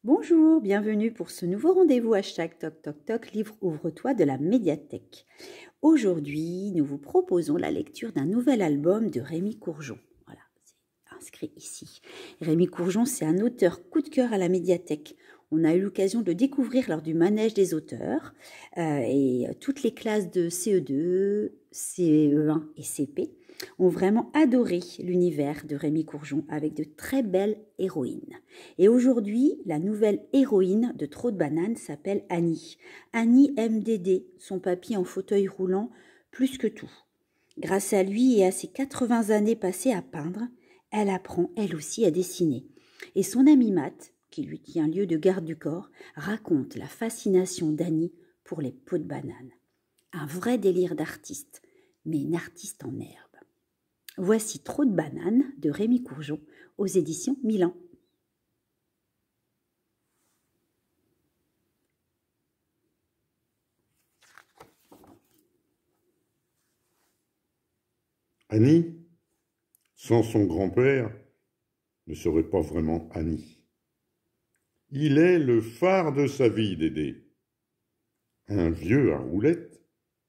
Bonjour, bienvenue pour ce nouveau rendez-vous hashtag Toc Toc Toc, livre ouvre-toi de la médiathèque. Aujourd'hui, nous vous proposons la lecture d'un nouvel album de Rémi Courgeon. Voilà, c'est inscrit ici. Rémi Courgeon, c'est un auteur coup de cœur à la médiathèque. On a eu l'occasion de le découvrir lors du manège des auteurs et toutes les classes de CE2, CE1 et CP ont vraiment adoré l'univers de Rémi Courgeon avec de très belles héroïnes. Et aujourd'hui, la nouvelle héroïne de Trop de bananes s'appelle Annie. Annie aime Dédé, son papy en fauteuil roulant, plus que tout. Grâce à lui et à ses 80 années passées à peindre, elle apprend elle aussi à dessiner. Et son ami Matt, qui lui tient lieu de garde du corps, raconte la fascination d'Annie pour les pots de bananes. Un vrai délire d'artiste, mais une artiste en herbe. Voici Trop de bananes de Rémi Courgeon aux éditions Milan. Annie, sans son grand-père, ne serait pas vraiment Annie. Il est le phare de sa vie, Dédé. Un vieux à roulettes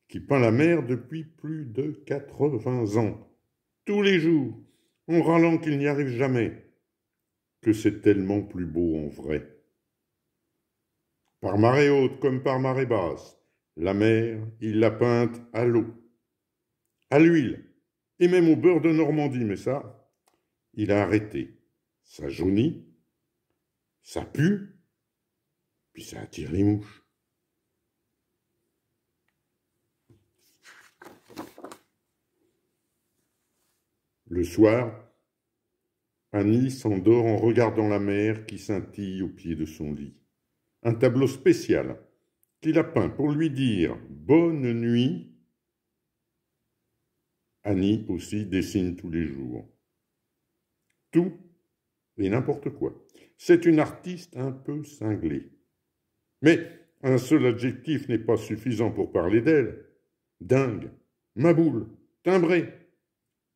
qui peint la mer depuis plus de 80 ans, tous les jours, en râlant qu'il n'y arrive jamais, que c'est tellement plus beau en vrai. Par marée haute comme par marée basse, la mer, il l'a peinte à l'eau, à l'huile, et même au beurre de Normandie, mais ça, il a arrêté. Ça jaunit, ça pue, puis ça attire les mouches. Le soir, Annie s'endort en regardant la mer qui scintille au pied de son lit. Un tableau spécial qu'il a peint pour lui dire « bonne nuit ». Annie aussi dessine tous les jours. Tout et n'importe quoi. C'est une artiste un peu cinglée. Mais un seul adjectif n'est pas suffisant pour parler d'elle. Dingue, maboule, timbrée,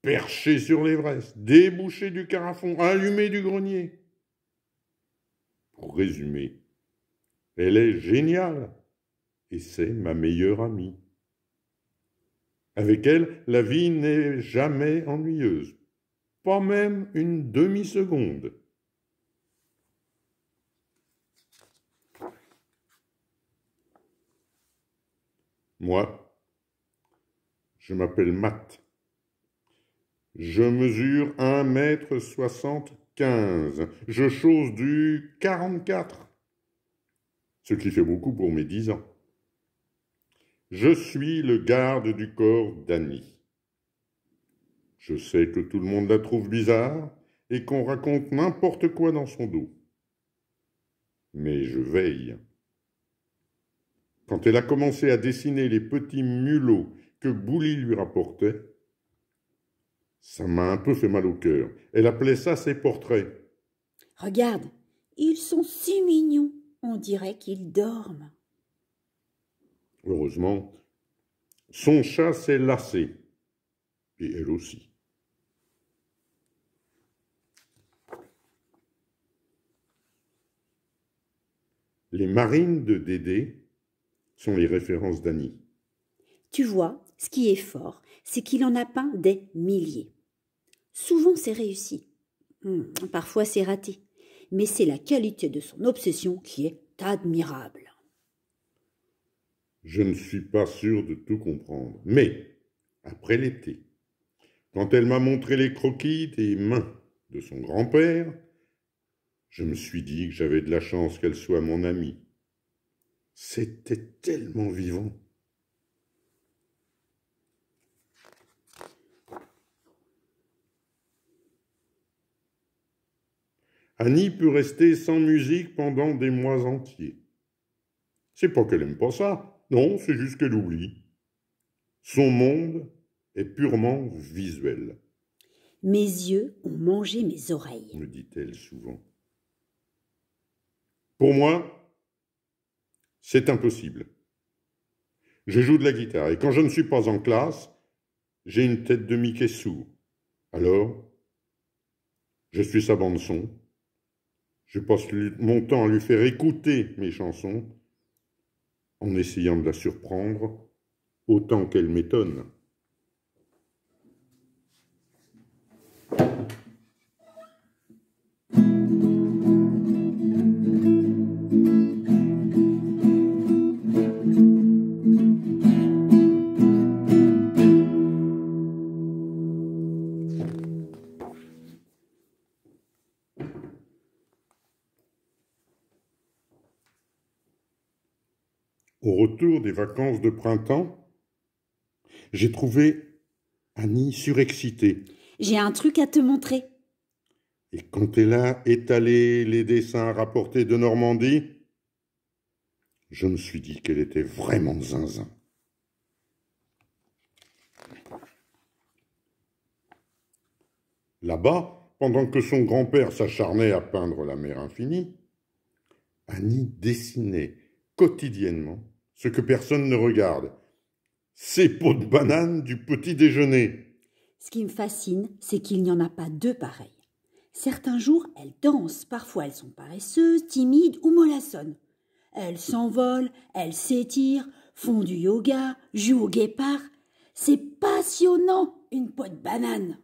perchée sur l'Everest, débouchée du carafon, allumée du grenier. Pour résumer, elle est géniale et c'est ma meilleure amie. Avec elle, la vie n'est jamais ennuyeuse, pas même une demi-seconde. Moi, je m'appelle Matt. Je mesure 1,75 m. Je chose du 44, ce qui fait beaucoup pour mes 10 ans. Je suis le garde du corps d'Annie. Je sais que tout le monde la trouve bizarre et qu'on raconte n'importe quoi dans son dos. Mais je veille. Quand elle a commencé à dessiner les petits mulots que Bouli lui rapportait, ça m'a un peu fait mal au cœur. Elle appelait ça ses portraits. Regarde, ils sont si mignons, on dirait qu'ils dorment. Heureusement, son chat s'est lassé, et elle aussi. Les marines de Dédé sont les références d'Annie. Tu vois, ce qui est fort, c'est qu'il en a peint des milliers. Souvent c'est réussi, parfois c'est raté, mais c'est la qualité de son obsession qui est admirable. Je ne suis pas sûr de tout comprendre, mais après l'été, quand elle m'a montré les croquis des mains de son grand-père, je me suis dit que j'avais de la chance qu'elle soit mon amie. C'était tellement vivant. Annie peut rester sans musique pendant des mois entiers. C'est pas qu'elle aime pas ça, non, c'est juste qu'elle oublie. Son monde est purement visuel. Mes yeux ont mangé mes oreilles, me dit-elle souvent. Pour moi, c'est impossible. Je joue de la guitare et quand je ne suis pas en classe, j'ai une tête de Mickey sourd. Alors, je suis sa bande-son, Je passe mon temps à lui faire écouter mes chansons en essayant de la surprendre autant qu'elle m'étonne. Au retour des vacances de printemps, j'ai trouvé Annie surexcitée. J'ai un truc à te montrer. Et quand elle a étalé les dessins rapportés de Normandie, je me suis dit qu'elle était vraiment zinzin. Là-bas, pendant que son grand-père s'acharnait à peindre la mer infinie, Annie dessinait quotidiennement ce que personne ne regarde, ses pots de banane du petit déjeuner. Ce qui me fascine, c'est qu'il n'y en a pas deux pareils. Certains jours, elles dansent, parfois elles sont paresseuses, timides ou mollassonnes. Elles s'envolent, elles s'étirent, font du yoga, jouent au guépard. C'est passionnant, une peau de banane.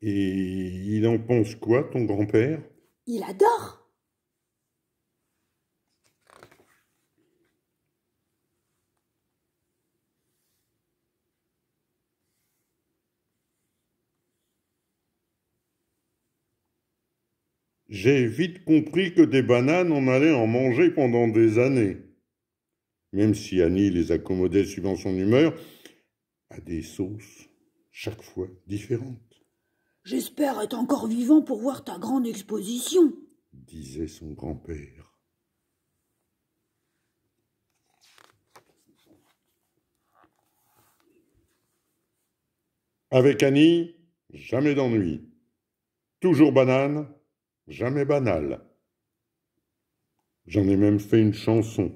Et il en pense quoi, ton grand-père? Il adore. J'ai vite compris que des bananes, on allait en manger pendant des années. Même si Annie les accommodait suivant son humeur, à des sauces chaque fois différentes. J'espère être encore vivant pour voir ta grande exposition, disait son grand-père. Avec Annie, jamais d'ennui. Toujours banane, jamais banal. J'en ai même fait une chanson.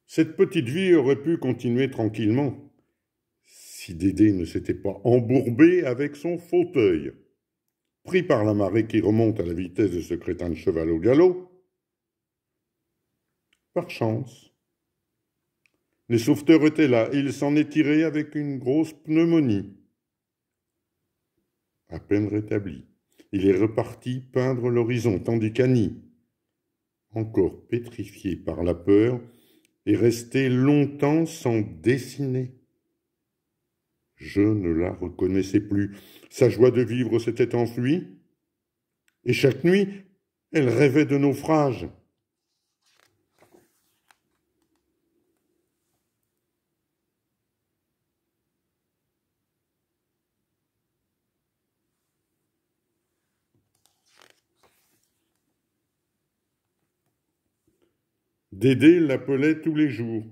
Cette petite vie aurait pu continuer tranquillement si Dédé ne s'était pas embourbé avec son fauteuil. Pris par la marée qui remonte à la vitesse de ce crétin de cheval au galop, par chance, les sauveteurs étaient là et il s'en est tiré avec une grosse pneumonie. À peine rétabli, il est reparti peindre l'horizon, tandis qu'Annie, encore pétrifiée par la peur, est restée longtemps sans dessiner. Je ne la reconnaissais plus. Sa joie de vivre s'était enfuie, et chaque nuit, elle rêvait de naufrage. Dédé l'appelait tous les jours.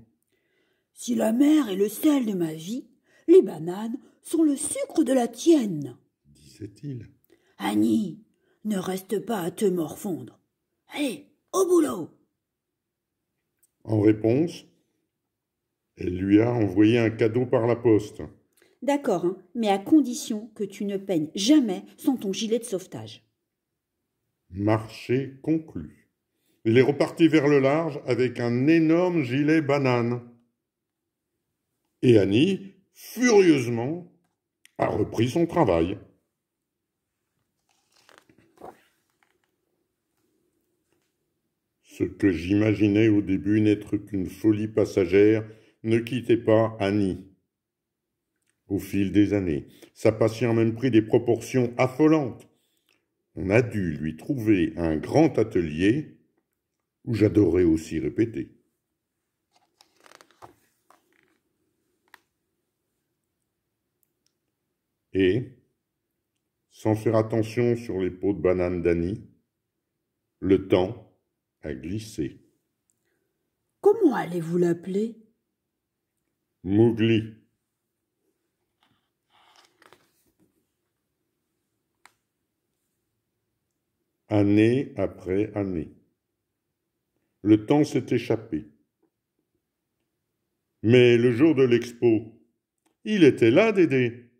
Si la mer est le sel de ma vie, les bananes sont le sucre de la tienne, disait-il. Annie, ne reste pas à te morfondre. Allez, au boulot. En réponse, elle lui a envoyé un cadeau par la poste. D'accord, hein, mais à condition que tu ne peignes jamais sans ton gilet de sauvetage. Marché conclu. Il est reparti vers le large avec un énorme gilet banane. Et Annie, furieusement, a repris son travail. Ce que j'imaginais au début n'être qu'une folie passagère ne quittait pas Annie. Au fil des années, sa passion a même pris des proportions affolantes. On a dû lui trouver un grand atelier où j'adorais aussi répéter. Et, sans faire attention sur les pots de banane d'Annie, le temps a glissé. Comment allez-vous l'appeler? Mowgli. Année après année. Le temps s'est échappé. Mais le jour de l'expo, il était là, Dédé.